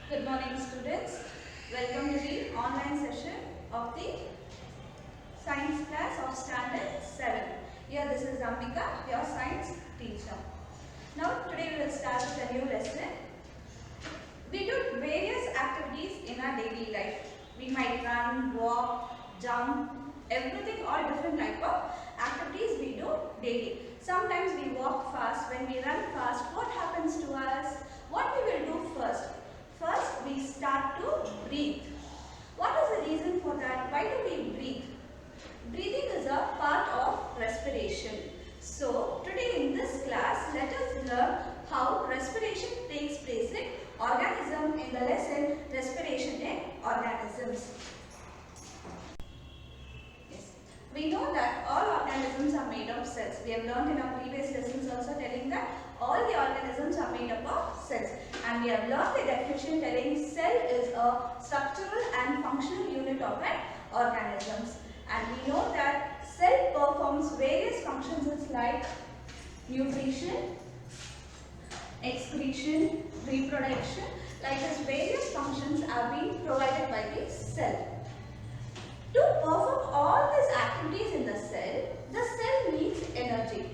Good morning, students. Welcome to the online session of the science class of standard 7. Here this is Ambika, your science teacher. Now today we will start with a new lesson. We do various activities in our daily life. We might run, walk, jump, everything, all different type of activities we do daily. Sometimes we walk fast. When we run fast, what happens to us? What we will do first? First, we start to breathe. What is the reason for that? Why do we breathe? Breathing is a part of respiration. So, today in this class, let us learn how respiration takes place in organism in the lesson Respiration in Organisms. Yes. We know that all organisms are made of cells. We have learned in our previous lessons also telling that all the organisms are made up of cells. And we have learned the definition telling cell is a structural and functional unit of an organism. And we know that cell performs various functions like nutrition, excretion, reproduction. Like this, various functions are being provided by the cell. To perform all these activities in the cell needs energy.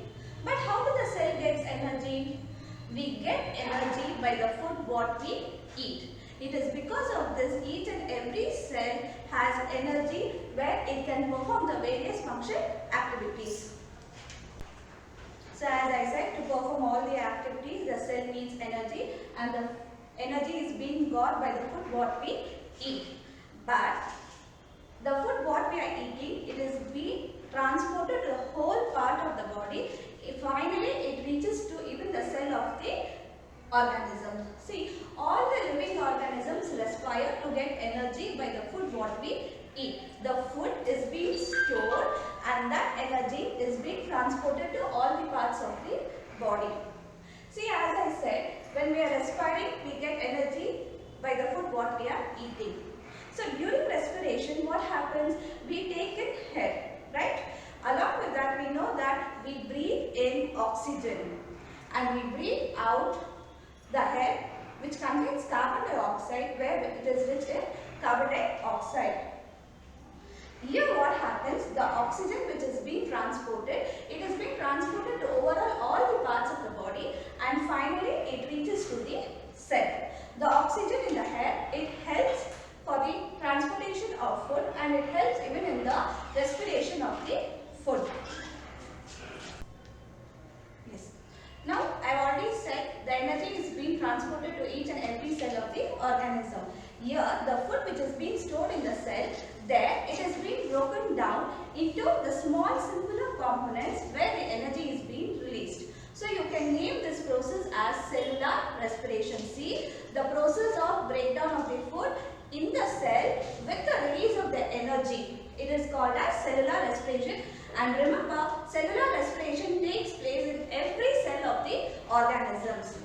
But how do the cell gets energy? We get energy by the food what we eat. It is because of this each and every cell has energy where it can perform the various function activities. So as I said, to perform all the activities, the cell needs energy and the energy is being got by the food what we eat. But the food what we are eating, it is being transported to the whole part of the body. Finally, it reaches to even the cell of the organism. See, all the living organisms respire to get energy by the food what we eat. The food is being stored and that energy is being transported to all the parts of the body. See, as I said, when we are respiring, we get energy by the food what we are eating. So, during respiration, what happens? We take in air, right? Along with that, we know that we breathe in oxygen and we breathe out the air which contains carbon dioxide where it is rich in carbon dioxide. Here what happens, the oxygen which is being transported, it is being transported to overall all the parts of the body and finally it reaches to the cell. The oxygen in the air, it helps for the transportation of food and it helps even in the respiration of the food. Yes. Now, I have already said the energy is being transported to each and every cell of the organism. Here, the food which is being stored in the cell, there it is being broken down into the small simpler components where the energy is being released. So, you can name this process as cellular respiration. See, the process of breakdown of the food in the cell with the release of the energy. It is called as cellular respiration. And remember, cellular respiration takes place in every cell of the organisms.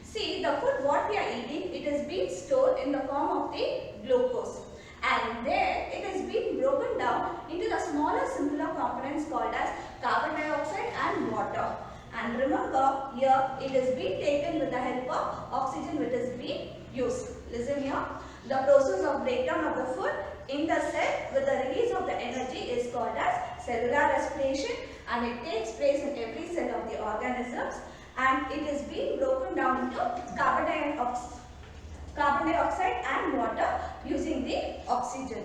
See, the food what we are eating, it is being stored in the form of the glucose. And there, it is being broken down into the smaller, simpler components called as carbon dioxide and water. And remember, here, it is being taken with the help of oxygen which is being used. Listen here. The process of breakdown of the food in the cell with the release of the energy is called as cellular respiration and it takes place in every cell of the organisms and it is being broken down into carbon dioxide and water using the oxygen.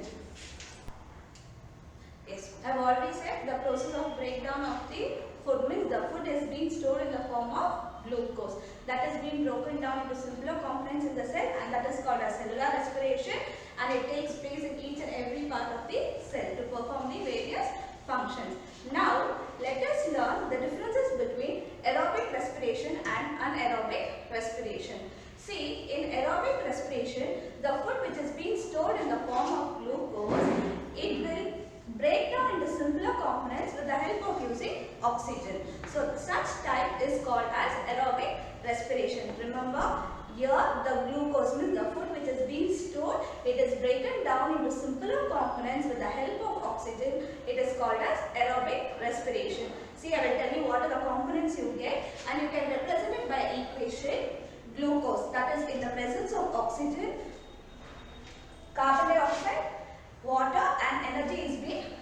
Yes, I have already said the process of breakdown of the food means the food is being stored in the form of glucose. That is being broken down into simpler components in the cell and that is called as cellular respiration and it takes place in each and every part of the cell to perform the various functions. Now, let us learn the differences between aerobic respiration and anaerobic respiration. See, in aerobic respiration, the food which is being stored in the form of glucose, it will break down into simpler components with the help of using oxygen. So, such type is called as aerobic respiration. Remember, here the glucose means the food which is being stored, it is broken down into simpler components with the help of oxygen. It is called as aerobic respiration. See, I will tell you what are the components you get and you can represent it by equation. Glucose, that is in the presence of oxygen,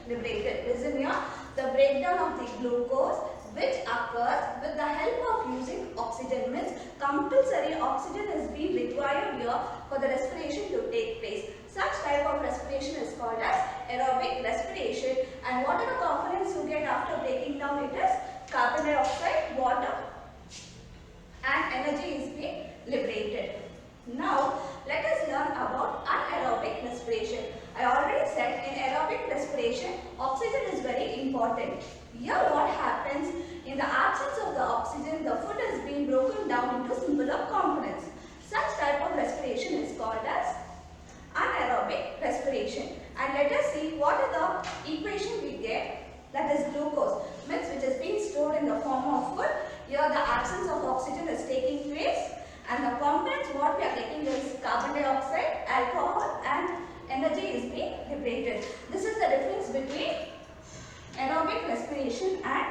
liberated. Listen here, the breakdown of the glucose which occurs with the help of using oxygen means compulsory oxygen is being required here for the respiration to take place. Such type of respiration is called as aerobic respiration. And what are the components you get after breaking down? It is carbon dioxide, water, and energy is being liberated. Now let us learn about anaerobic respiration. I already said in aerobic respiration oxygen is very important. Here what happens, in the absence of the oxygen the food is being broken down into simpler components. Such type of respiration is called as anaerobic respiration. And let us see what are the equation we get, that is glucose means which is being stored in the form of food. Here the absence of oxygen is taking place and the components what we are getting is carbon dioxide, alcohol and energy is being liberated. This is the difference between aerobic respiration and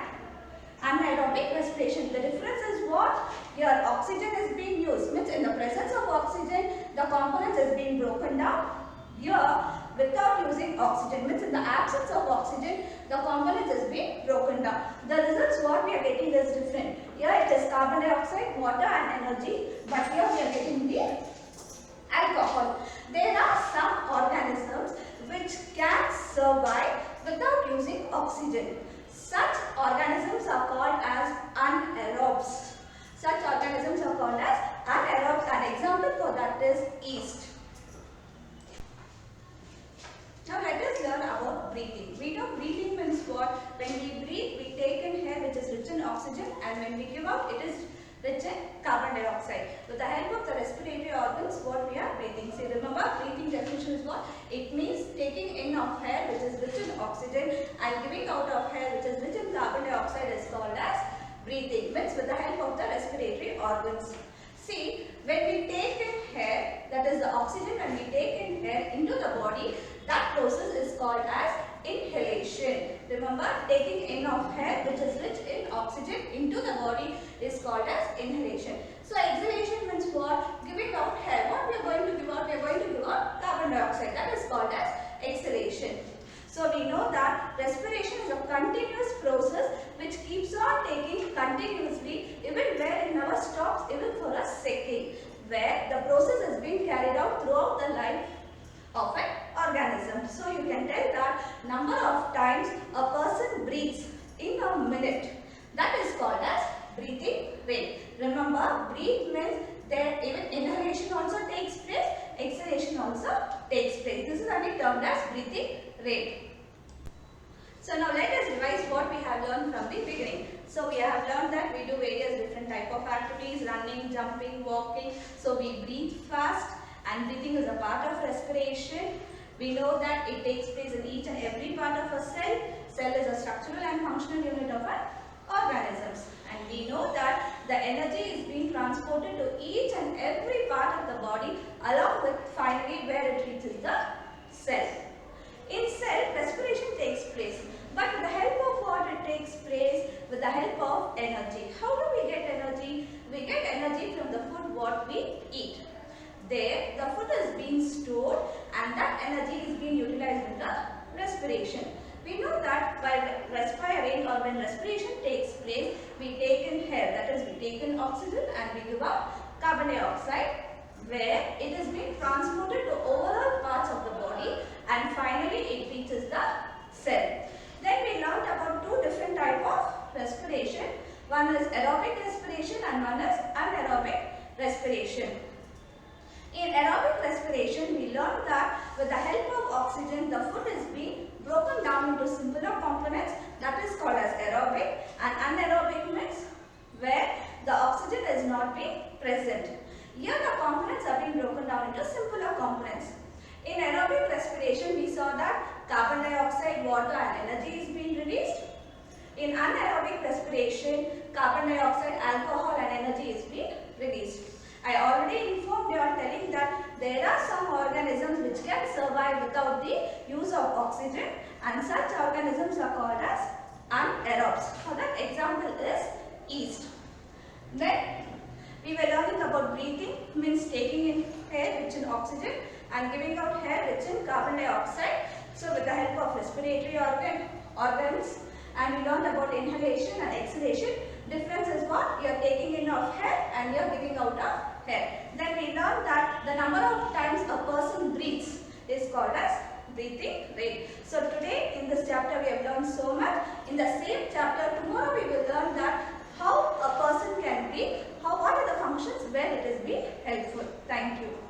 anaerobic respiration. The difference is what? Here oxygen is being used means in the presence of oxygen the components is being broken down. Here without using oxygen means in the absence of oxygen the components is being broken down. The results what we are getting is different. Here it is carbon dioxide, water and energy, but here we are getting the alcohol. There are some organisms which can survive without using oxygen. Such organisms are called as anaerobes. Such organisms are called as anaerobes. An example for that is yeast. Now let us learn about breathing. We know breathing means what? When we breathe, we take in air which is rich in oxygen, and when we give out, it is rich in carbon dioxide. With the help of the respiratory organs, what we are breathing. See, remember, breathing definition is what? It means taking in of air which is rich in oxygen and giving out of air which is rich in carbon dioxide is called as breathing. Means with the help of the respiratory organs. See, when we take in air, that is the oxygen, when we take in air into the body, that process is called as inhalation. Remember, taking in of air which is rich in oxygen into the body is called as inhalation. So exhalation means what? Giving out air. What we are going to give out? We are going to give out carbon dioxide. That is called as exhalation. So we know that respiration is a continuous process which keeps on taking continuously, even where it never stops, even for a second, where the process is being carried out throughout the life of an organism. So you can tell that number of times a person breathes in a minute. That is called as breathing rate. Remember, breathe means there even inhalation also takes place, exhalation also takes place. This is only termed as breathing rate. So now let us revise what we have learned from the beginning. So we have learned that we do various different type of activities, running, jumping, walking. So we breathe fast, and breathing is a part of respiration. We know that it takes place in each and every part of a cell. Cell is a structural and functional unit of an organism. And we know that the energy is being transported to each and every part of the body along with finally where it reaches the cell. In cell, respiration takes place. But with the help of what it takes place? With the help of energy. How do we get energy? We get energy from the food what we eat. There, the food is being stored and that energy is being utilized in the respiration. We know that by respiring or when respiration takes place, we take in air, that is we take in oxygen and we give out carbon dioxide, where it is being transported to overall parts of the body and finally it reaches the cell. Then we learned about two different types of respiration. One is aerobic respiration and one is anaerobic respiration. In aerobic respiration, we learned that with the help of oxygen, the food is being broken down into simpler components, that is called as aerobic, and anaerobic means where the oxygen is not being present. Here the components are being broken down into simpler components. In aerobic respiration, we saw that carbon dioxide, water and energy is being released. In anaerobic respiration, carbon dioxide, alcohol and energy is being released. I already informed you all telling that there are some organisms which can survive without the use of oxygen, and such organisms are called as anaerobes. For that example is yeast. Then we were learning about breathing, means taking in air rich in oxygen and giving out air rich in carbon dioxide. So with the help of respiratory organs, and we learned about inhalation and exhalation. Difference is what? You are taking in of air and you are giving out of air. Then we learned that the number of times a person breathes is called as breathing rate. So today in this chapter we have learned so much. In the same chapter tomorrow we will learn that how a person can breathe, what are the functions where it is being helpful. Thank you.